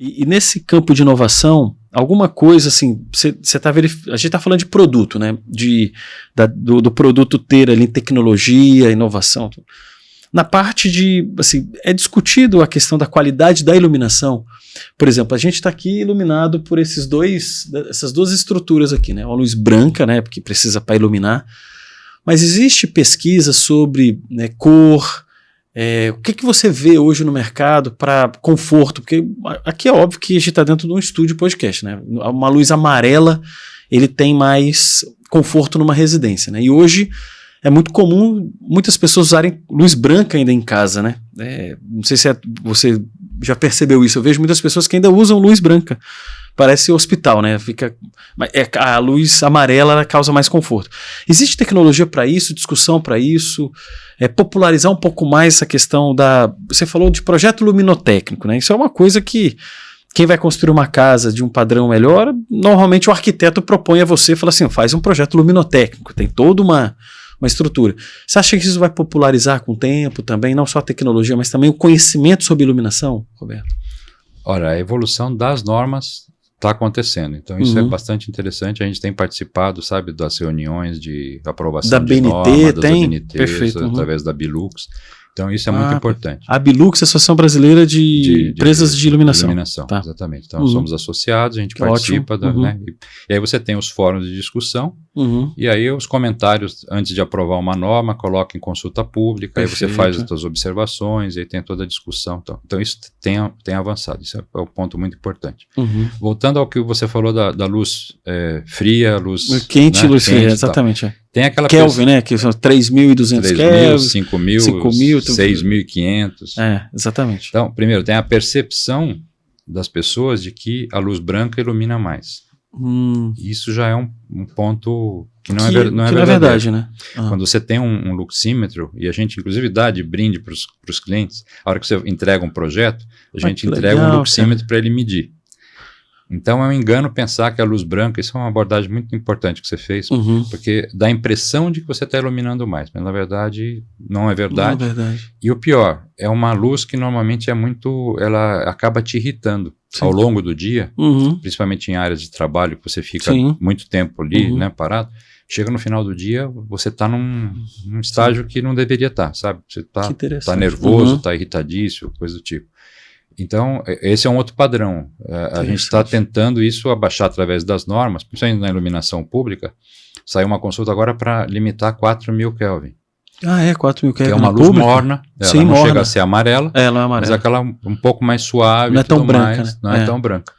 E nesse campo de inovação, alguma coisa assim, a gente está falando de produto, né? Do produto ter ali tecnologia, inovação. Na parte de, assim, é discutido a questão da qualidade da iluminação. Por exemplo, a gente está aqui iluminado por essas duas estruturas aqui, né? Uma luz branca, né? Porque precisa para iluminar. Mas existe pesquisa sobre, né, cor. O que você vê hoje no mercado para conforto? Porque aqui é óbvio que a gente está dentro de um estúdio podcast, né? Uma luz amarela, ele tem mais conforto numa residência, né? E hoje é muito comum muitas pessoas usarem luz branca ainda em casa, né? Não sei se você já percebeu isso. Eu vejo muitas pessoas que ainda usam luz branca. Parece hospital, né? A luz amarela ela causa mais conforto. Existe tecnologia para isso, discussão para isso, popularizar um pouco mais essa questão Você falou de projeto luminotécnico, né? Isso é uma coisa que quem vai construir uma casa de um padrão melhor, normalmente o arquiteto propõe a você, fala assim, faz um projeto luminotécnico, tem toda uma estrutura. Você acha que isso vai popularizar com o tempo também, não só a tecnologia, mas também o conhecimento sobre iluminação, Roberto? Olha, a evolução das normas está acontecendo, então isso é bastante interessante. A gente tem participado, sabe, das reuniões de aprovação da de BNT, normas, das ABNT, perfeito, através da Bilux. Então isso é muito importante. A Bilux é a Associação Brasileira de Empresas de Iluminação. Tá. Exatamente. Então somos associados, a gente participa, né? E aí você tem os fóruns de discussão, e aí os comentários antes de aprovar uma norma, coloca em consulta pública, Perfeito. Aí você faz as suas observações, e aí tem toda a discussão. Então isso tem avançado, isso é um ponto muito importante. Voltando ao que você falou da luz fria, luz quente, né? luz fria, exatamente. Tem aquela Kelvin, né? Que são 3.200 Kelvin, 5.000, 6.500. Exatamente. Então, primeiro, tem a percepção das pessoas de que a luz branca ilumina mais. Isso já é um ponto que não é verdade, né? Quando você tem um luxímetro, e a gente inclusive dá de brinde para os clientes, a hora que você entrega um projeto, a gente entrega um luxímetro para ele medir. Então é um engano pensar que a luz branca, isso é uma abordagem muito importante que você fez, porque dá a impressão de que você está iluminando mais, mas na verdade não é verdade. Não é verdade. E o pior, é uma luz que normalmente ela acaba te irritando ao longo do dia, principalmente em áreas de trabalho que você fica muito tempo ali, né, parado. Chega no final do dia, você está num estágio que não deveria estar, sabe? Você está nervoso, está irritadíssimo, coisa do tipo. Então, esse é um outro padrão. A gente está tentando isso abaixar através das normas, principalmente na iluminação pública. Saiu uma consulta agora para limitar 4.000 Kelvin. 4.000 Kelvin. Que é uma luz morna. Ela não chega a ser amarela, não é amarela, mas aquela um pouco mais suave. Não é tão branca, né? Não é tão branca.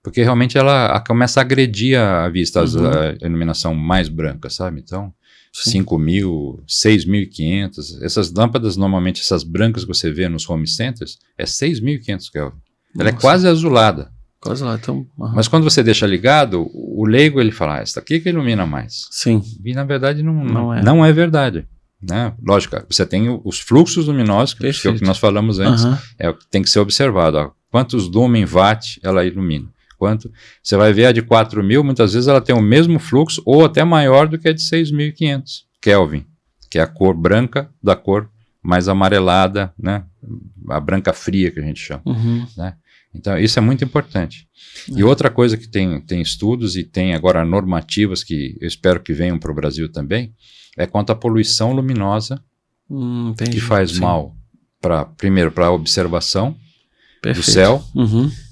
Porque realmente ela começa a agredir a vista, a iluminação mais branca, sabe? Então, 5.000, 6.500, essas lâmpadas, normalmente essas brancas que você vê nos home centers, é 6.500 Kelvin. Ela é quase azulada. Quase lá, então... Mas quando você deixa ligado, o leigo ele fala, essa aqui que ilumina mais. Sim. E na verdade não é verdade. Né? Lógico, você tem os fluxos luminosos, que é o que nós falamos antes, é o que tem que ser observado. Ó, quantos lumen watt ela ilumina? Você vai ver a de 4.000, muitas vezes ela tem o mesmo fluxo ou até maior do que a de 6.500 Kelvin, que é a cor branca da cor mais amarelada, né? A branca fria que a gente chama. Né? Então isso é muito importante. E outra coisa que tem estudos e tem agora normativas que eu espero que venham para o Brasil também, é quanto à poluição luminosa, que faz mal, primeiro para a observação do céu.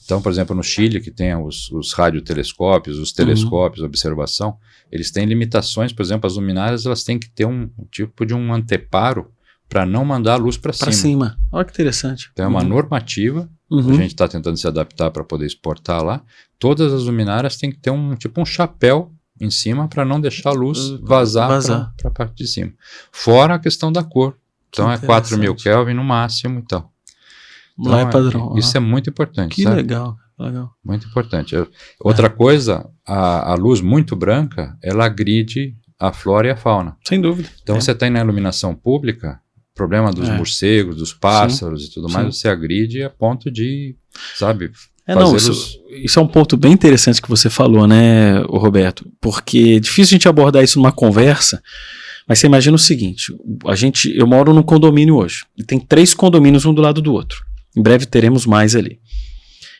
Então, por exemplo, no Chile, que tem os radiotelescópios, os telescópios, observação, eles têm limitações. Por exemplo, as luminárias elas têm que ter um tipo de um anteparo para não mandar a luz para cima. Olha que interessante. Então é uma normativa, a gente está tentando se adaptar para poder exportar lá. Todas as luminárias têm que ter um chapéu em cima para não deixar a luz vazar para a parte de cima. Fora a questão da cor. Então é 4.000 Kelvin no máximo, então. Lá é padrão. Isso é muito importante. Que sabe? legal. Muito importante. Outra coisa, a luz muito branca, ela agride a flora e a fauna. Sem dúvida. Então você tem na iluminação pública, problema dos morcegos, dos pássaros e tudo mais, você agride a ponto de, sabe, isso é um ponto bem interessante que você falou, né, Roberto? Porque é difícil a gente abordar isso numa conversa, mas você imagina o seguinte, eu moro num condomínio hoje, e tem 3 condomínios um do lado do outro. Em breve teremos mais ali.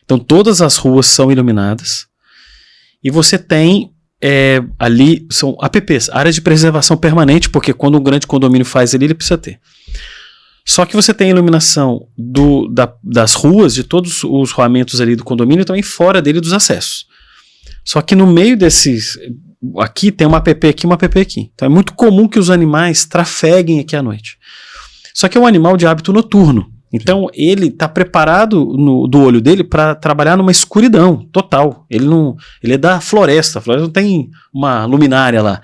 Então todas as ruas são iluminadas e você tem ali, são APPs, áreas de preservação permanente, porque quando um grande condomínio faz ali, ele precisa ter. Só que você tem a iluminação das ruas, de todos os roamentos ali do condomínio, e também fora dele dos acessos. Só que no meio desses, aqui tem uma APP aqui, uma APP aqui. Então é muito comum que os animais trafeguem aqui à noite. Só que é um animal de hábito noturno. Então ele está preparado do olho dele para trabalhar numa escuridão total. Ele é da floresta, a floresta não tem uma luminária lá.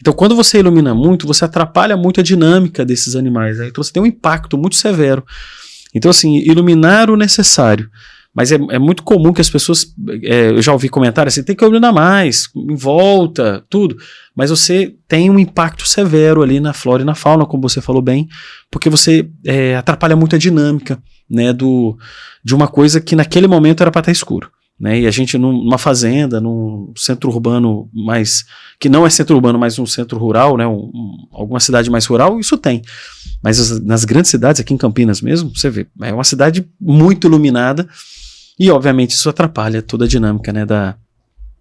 Então quando você ilumina muito, você atrapalha muito a dinâmica desses animais. Né? Então você tem um impacto muito severo. Então assim, iluminar o necessário. Mas é muito comum que as pessoas, eu já ouvi comentários assim, tem que iluminar mais, em volta, tudo. Mas você tem um impacto severo ali na flora e na fauna, como você falou bem, porque você atrapalha muito a dinâmica, né, de uma coisa que naquele momento era para estar escuro. Né, e a gente numa fazenda, num centro urbano que não é centro urbano, mas um centro rural, né, alguma cidade mais rural, isso tem. Mas nas grandes cidades, aqui em Campinas mesmo, você vê, é uma cidade muito iluminada e obviamente isso atrapalha toda a dinâmica, né,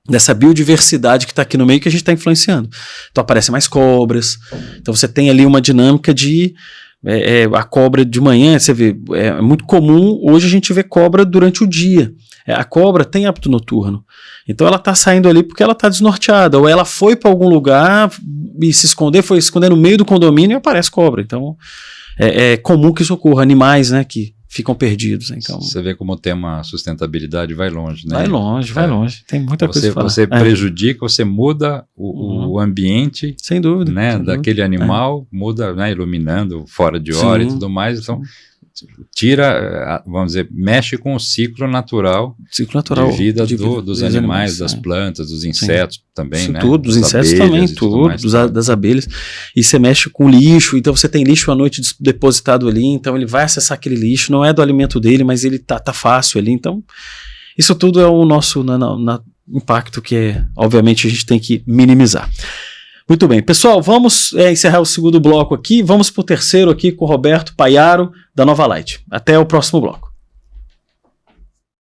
dessa biodiversidade que está aqui no meio que a gente está influenciando. Então aparecem mais cobras, então você tem ali uma dinâmica de a cobra de manhã, você vê, é muito comum hoje a gente ver cobra durante o dia. A cobra tem hábito noturno, então ela está saindo ali porque ela está desnorteada, ou ela foi para algum lugar e foi se esconder no meio do condomínio e aparece cobra. Então é comum que isso ocorra, animais, né, que ficam perdidos. Então você vê como o tema sustentabilidade vai longe, né? Vai longe, tem muita coisa pra falar. Você prejudica, você muda o ambiente, sem dúvida, né, sem daquele dúvida. Muda, né, iluminando fora de hora e tudo mais, então tira, vamos dizer, mexe com o ciclo natural de vida dos animais, das plantas, dos insetos também, né? Tudo, dos insetos também, das abelhas. E você mexe com lixo, então você tem lixo à noite depositado ali, então ele vai acessar aquele lixo, não é do alimento dele, mas ele tá fácil ali, então isso tudo é o nosso impacto que obviamente a gente tem que minimizar. Muito bem, pessoal, vamos encerrar o segundo bloco aqui, vamos para o terceiro aqui com o Roberto Paiaro, da Nova Light. Até o próximo bloco.